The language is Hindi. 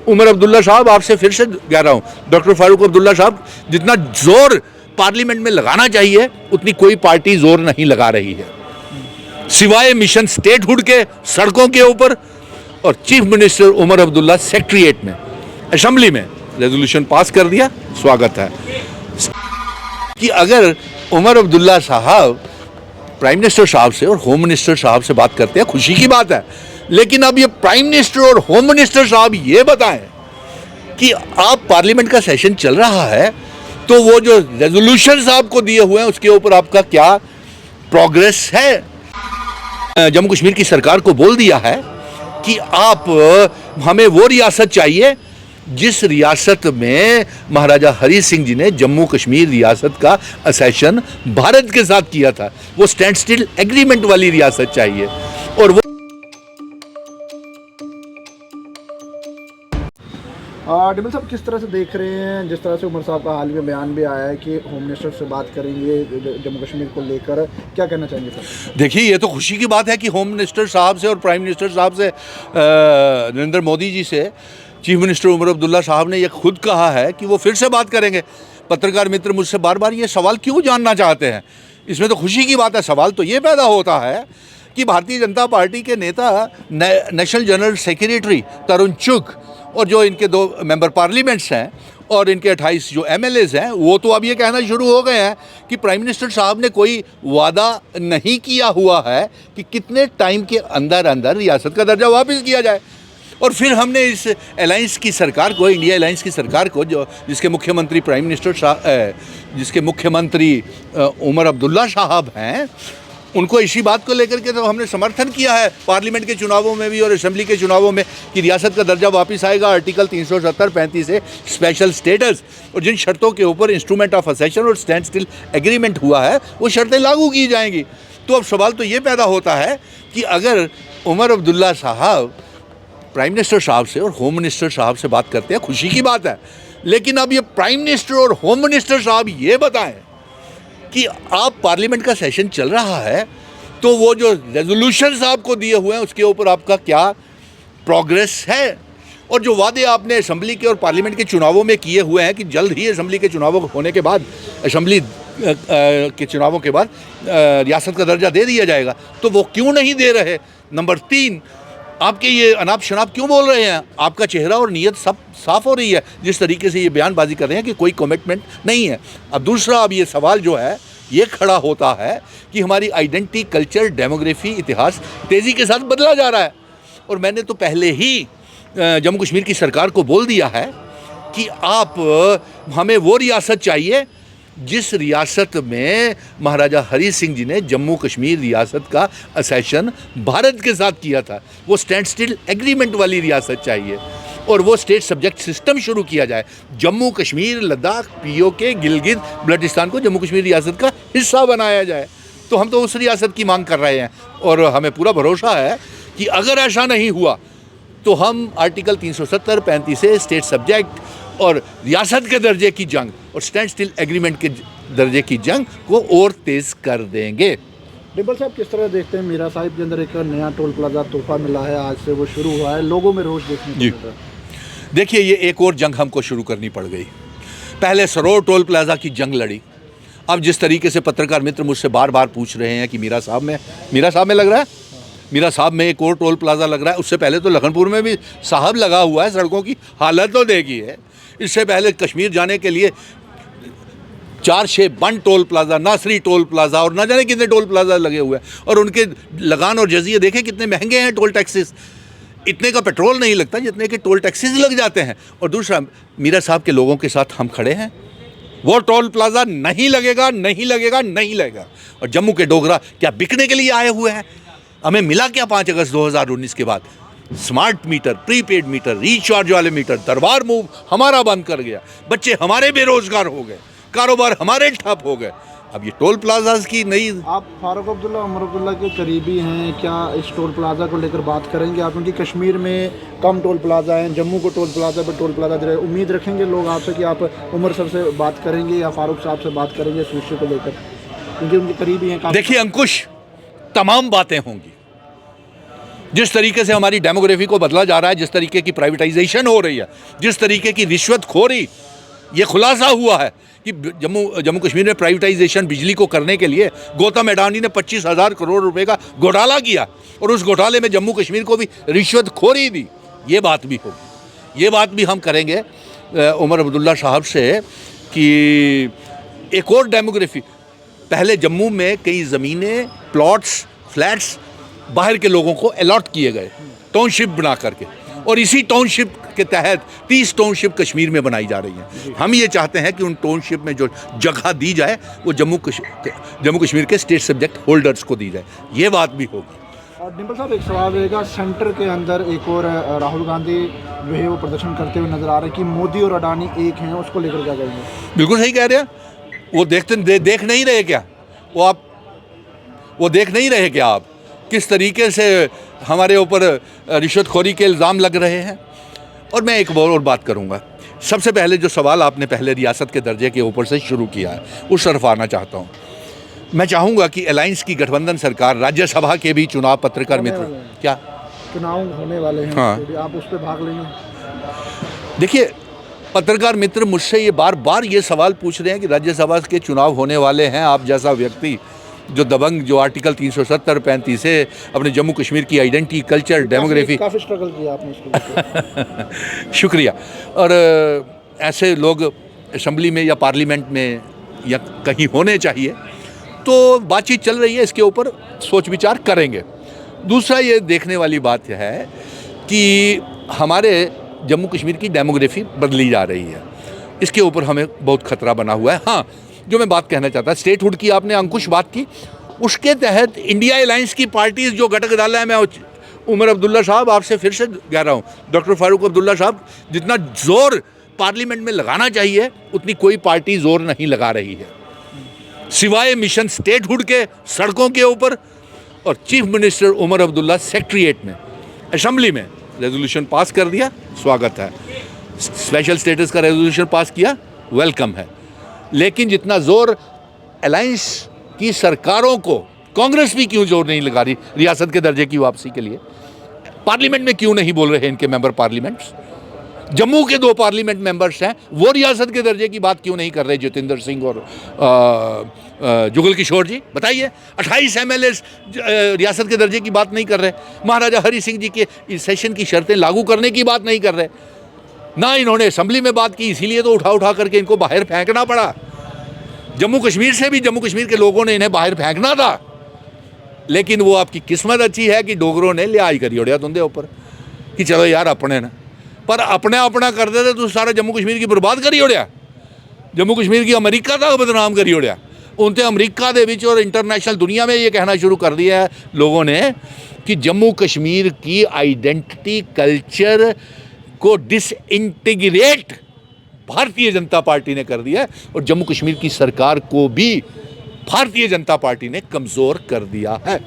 उमर अब्दुल्ला साहब, आपसे फिर से कह रहा हूँ, डॉक्टर फारूक अब्दुल्ला साहब, जितना जोर पार्लियामेंट में लगाना चाहिए उतनी कोई पार्टी जोर नहीं लगा रही है, सिवाय मिशन स्टेटहुड के सड़कों के ऊपर। और chief minister Omar Abdullah secretariat में, असेंबली में रेजोल्यूशन पास कर दिया, स्वागत है। कि अगर उमर अब्दुल्ला साहब प्राइम मिनिस्टर साहब से और होम मिनिस्टर साहब से बात करते हैं, खुशी की बात है, लेकिन अब ये प्राइम मिनिस्टर और होम मिनिस्टर साहब ये बताएं कि आप पार्लियामेंट का सेशन चल रहा है तो वो जो रेजोल्यूशन आपको दिए हुए हैं उसके ऊपर आपका क्या प्रोग्रेस है। जम्मू कश्मीर की सरकार को बोल दिया है कि आप हमें वो रियासत चाहिए जिस रियासत में महाराजा हरी सिंह जी ने जम्मू कश्मीर रियासत का असेशन भारत के साथ किया था, वो स्टैंड स्टिल एग्रीमेंट वाली रियासत चाहिए। और वो डिम्पल साहब किस तरह से देख रहे हैं, जिस तरह से उमर साहब का हाल में बयान भी आया है कि होम मिनिस्टर से बात करेंगे जम्मू कश्मीर को लेकर, क्या कहना चाहेंगे सर? देखिए, ये तो खुशी की बात है कि होम मिनिस्टर साहब से और प्राइम मिनिस्टर साहब से, नरेंद्र मोदी जी से चीफ मिनिस्टर उमर अब्दुल्ला साहब ने ये खुद कहा है कि वो फिर से बात करेंगे। पत्रकार मित्र मुझसे बार बार ये सवाल क्यों जानना चाहते हैं, इसमें तो खुशी की बात है। सवाल तो ये पैदा होता है कि भारतीय जनता पार्टी के नेता नेशनल जनरल सेक्रेटरी तरुण चुग और जो इनके 2 मेंबर पार्लियामेंट्स हैं और इनके 28 जो एमएलएज हैं, वो तो अब ये कहना शुरू हो गए हैं कि प्राइम मिनिस्टर साहब ने कोई वादा नहीं किया हुआ है कि कितने टाइम के अंदर अंदर रियासत का दर्जा वापस किया जाए। और फिर हमने इस अलायंस की सरकार को, इंडिया अलायंस की सरकार को, जो जिसके मुख्यमंत्री प्राइम मिनिस्टर जिसके मुख्यमंत्री उमर अब्दुल्ला साहब हैं, उनको इसी बात को लेकर के तो हमने समर्थन किया है पार्लियामेंट के चुनावों में भी और असेंबली के चुनावों में कि रियासत का दर्जा वापस आएगा। आर्टिकल 370-35 से स्पेशल स्टेटस और जिन शर्तों के ऊपर इंस्ट्रूमेंट ऑफ असेशन और स्टैंड स्टिल एग्रीमेंट हुआ है वो शर्तें लागू की जाएंगी। तो अब सवाल तो ये पैदा होता है कि अगर उमर अब्दुल्ला साहब प्राइम मिनिस्टर साहब से और होम मिनिस्टर साहब से बात करते हैं, खुशी की बात है, लेकिन अब ये प्राइम मिनिस्टर और होम मिनिस्टर साहब ये बताएं कि आप पार्लियामेंट का सेशन चल रहा है तो वो जो रेजोल्यूशन आपको दिए हुए हैं उसके ऊपर आपका क्या प्रोग्रेस है। और जो वादे आपने असेंबली के और पार्लियामेंट के चुनावों में किए हुए हैं कि जल्द ही असेंबली के चुनावों होने के बाद, असेंबली के चुनावों के बाद रियासत का दर्जा दे दिया जाएगा, तो वो क्यों नहीं दे रहे। नंबर 3, आपके ये अनाप शनाप क्यों बोल रहे हैं? आपका चेहरा और नीयत सब साफ हो रही है जिस तरीके से ये बयानबाजी कर रहे हैं कि कोई कमिटमेंट नहीं है। अब दूसरा, अब ये सवाल जो है ये खड़ा होता है कि हमारी आइडेंटिटी, कल्चर, डेमोग्राफी, इतिहास तेज़ी के साथ बदला जा रहा है। और मैंने तो पहले ही जम्मू कश्मीर की सरकार को बोल दिया है कि आप हमें वो रियासत चाहिए जिस रियासत में महाराजा हरी सिंह जी ने जम्मू कश्मीर रियासत का असेशन भारत के साथ किया था, वो स्टैंड स्टिल एग्रीमेंट वाली रियासत चाहिए। और वो स्टेट सब्जेक्ट सिस्टम शुरू किया जाए, जम्मू कश्मीर, लद्दाख, पीओके, गिलगित बल्टिस्तान को जम्मू कश्मीर रियासत का हिस्सा बनाया जाए। तो हम तो उस रियासत की मांग कर रहे हैं और हमें पूरा भरोसा है कि अगर ऐसा नहीं हुआ तो हम आर्टिकल 370-35 से स्टेट सब्जेक्ट और रियासत के दर्जे की जंग और स्टैंड स्टिल एग्रीमेंट के दर्जे की जंग को और तेज़ कर देंगे। डिम्पल साहब किस तरह देखते हैं, मीरा साहिब के अंदर एक नया टोल प्लाजा तोहफा मिला है, आज से वो शुरू हुआ है, लोगों में रोष देखने को मिल रहा है। देखिए, ये एक और जंग हमको शुरू करनी पड़ गई। पहले सरोर टोल प्लाजा की जंग लड़ी, अब जिस तरीके से पत्रकार मित्र मुझसे बार बार पूछ रहे हैं कि मीरा साहब में लग रहा है, मीरा साहब में एक और टोल प्लाजा लग रहा है। उससे पहले तो लखनपुर में भी साहब लगा हुआ है, सड़कों की हालत तो देखिए। इससे पहले कश्मीर जाने के लिए 4-6 बन टोल प्लाजा, नासरी टोल प्लाजा और ना जाने कितने टोल प्लाजा लगे हुए हैं और उनके लगान और जजिए देखें कितने महंगे हैं। टोल टैक्सेस, इतने का पेट्रोल नहीं लगता जितने के टोल टैक्सेस लग जाते हैं। और दूसरा, मीरा साहब के लोगों के साथ हम खड़े हैं, वो टोल प्लाजा नहीं लगेगा, नहीं लगेगा, नहीं लगेगा। और जम्मू के डोगरा क्या बिकने के लिए आए हुए हैं? हमें मिला क्या 5 अगस्त 2019 के बाद? Smart meter, prepaid meter, recharge वाले मीटर, दरबार मूव हमारा बंद कर गया, बच्चे हमारे बेरोजगार हो गए, कारोबार हमारे ठप हो गए। अब ये टोल प्लाजाज की नई, आप फारूक अब्दुल्ला, उमर अब्दुल्ला के करीबी हैं, क्या इस टोल प्लाजा को लेकर बात करेंगे आप? क्योंकि कश्मीर में कम टोल प्लाजा हैं, जम्मू को टोल प्लाजा पर टोल प्लाजा दे रहे हैं। उम्मीद रखेंगे लोग आपसे कि आप उमर साहब से बात करेंगे या फारूक साहब से बात करेंगे इस विषय को लेकर, क्योंकि उनके करीबी हैं? देखिए अंकुश, तमाम बातें होंगी, जिस तरीके से हमारी डेमोग्राफी को बदला जा रहा है, जिस तरीके की प्राइवेटाइजेशन हो रही है, जिस तरीके की रिश्वतखोरी, ये खुलासा हुआ है कि जम्मू कश्मीर में प्राइवेटाइजेशन बिजली को करने के लिए गौतम अडानी ने 25,000 करोड़ रुपए का घोटाला किया और उस घोटाले में जम्मू कश्मीर को भी रिश्वतखोरी दी। ये बात भी होगी, ये बात भी हम करेंगे उमर अब्दुल्ला साहब से कि एक और डेमोग्राफी, पहले जम्मू में कई ज़मीनें, प्लॉट्स, फ्लैट्स बाहर के लोगों को अलॉट किए गए टाउनशिप बना करके, और इसी टाउनशिप के तहत 30 टाउनशिप कश्मीर में बनाई जा रही हैं। हम ये चाहते हैं कि उन टाउनशिप में जो जगह दी जाए वो जम्मू कश्मीर के स्टेट सब्जेक्ट होल्डर्स को दी जाए। ये बात भी होगी। और डिम्पल साहब, एक सवाल रहेगा, सेंटर के अंदर एक और राहुल गांधी जो है वो प्रदर्शन करते हुए नजर आ रहे हैं कि मोदी और अडानी एक हैं, उसको लेकर क्या कहेंगे? बिल्कुल सही कह रहे हैं। वो देख नहीं रहे क्या? वो देख नहीं रहे क्या आप किस तरीके से हमारे ऊपर रिश्वतखोरी के इल्ज़ाम लग रहे हैं? और मैं एक और बात करूंगा। सबसे पहले जो सवाल आपने पहले रियासत के दर्जे के ऊपर से शुरू किया है, उस तरफ आना चाहता हूं। मैं चाहूँगा कि अलायंस की गठबंधन सरकार, राज्यसभा के भी चुनाव पत्रकार मित्र, क्या चुनाव होने वाले हैं? हाँ। तो आप उस पर भाग लेंगे? देखिए, पत्रकार मित्र मुझसे ये बार बार ये सवाल पूछ रहे हैं कि राज्यसभा के चुनाव होने वाले हैं, आप जैसा व्यक्ति जो दबंग, जो आर्टिकल 370, 35 से अपने जम्मू कश्मीर की आइडेंटिटी, कल्चर, डेमोग्राफी, काफ़ी स्ट्रगल किया आपने इसको। शुक्रिया। और ऐसे लोग असम्बली में या पार्लियामेंट में या कहीं होने चाहिए, तो बातचीत चल रही है, इसके ऊपर सोच विचार करेंगे। दूसरा ये देखने वाली बात है कि हमारे जम्मू कश्मीर की डेमोग्राफी बदली जा रही है, इसके ऊपर हमें बहुत खतरा बना हुआ है। हाँ, जो मैं बात कहना चाहता, स्टेटहुड की आपने अंकुश बात की, उसके तहत इंडिया अलायंस की पार्टीज जो घटक डाला है, मैं उमर अब्दुल्ला साहब आपसे फिर से कह रहा हूँ, डॉक्टर फारूक अब्दुल्ला साहब, जितना जोर पार्लियामेंट में लगाना चाहिए उतनी कोई पार्टी जोर नहीं लगा रही है, सिवाय मिशन स्टेटहुड के, सड़कों के ऊपर। और chief minister Omar Abdullah secretariat में, असेंबली में रेजोल्यूशन पास कर दिया, स्वागत है। स्पेशल स्टेटस का रेजोल्यूशन पास किया, वेलकम है। लेकिन जितना जोर अलायंस की सरकारों को, कांग्रेस भी क्यों जोर नहीं लगा रही रियासत के दर्जे की वापसी के लिए? पार्लियामेंट में क्यों नहीं बोल रहे इनके मेंबर पार्लियामेंट्स? जम्मू के 2 पार्लियामेंट मेंबर्स हैं, वो रियासत के दर्जे की बात क्यों नहीं कर रहे? जितेंद्र सिंह और जुगल किशोर जी, बताइए। 28 MLA रियासत के दर्जे की बात नहीं कर रहे। महाराजा हरि सिंह जी के सेशन की शर्तें लागू करने की बात नहीं कर रहे। ना इन्होंने असेंबली में बात की, इसीलिए तो उठा करके इनको बाहर फेंकना पड़ा। जम्मू कश्मीर से भी जम्मू कश्मीर के लोगों ने इन्हें बाहर फेंकना था, लेकिन वो आपकी किस्मत अच्छी है कि डोगरों ने लिहाज करी ओढ़िया तुंदे ऊपर कि चलो यार अपने ना, पर अपना कर देते तो सारा जम्मू कश्मीर की बर्बाद करी ओढ़िया। जम्मू कश्मीर की अमरीका तक बदनाम करी ओढ़िया। उनते अमरीका दे विच और इंटरनेशनल दुनिया में ये कहना शुरू कर दिया है लोगों ने कि जम्मू कश्मीर की आइडेंटिटी, कल्चर को डिसइंटीग्रेट भारतीय जनता पार्टी ने कर दिया है, और जम्मू कश्मीर की सरकार को भी भारतीय जनता पार्टी ने कमज़ोर कर दिया है।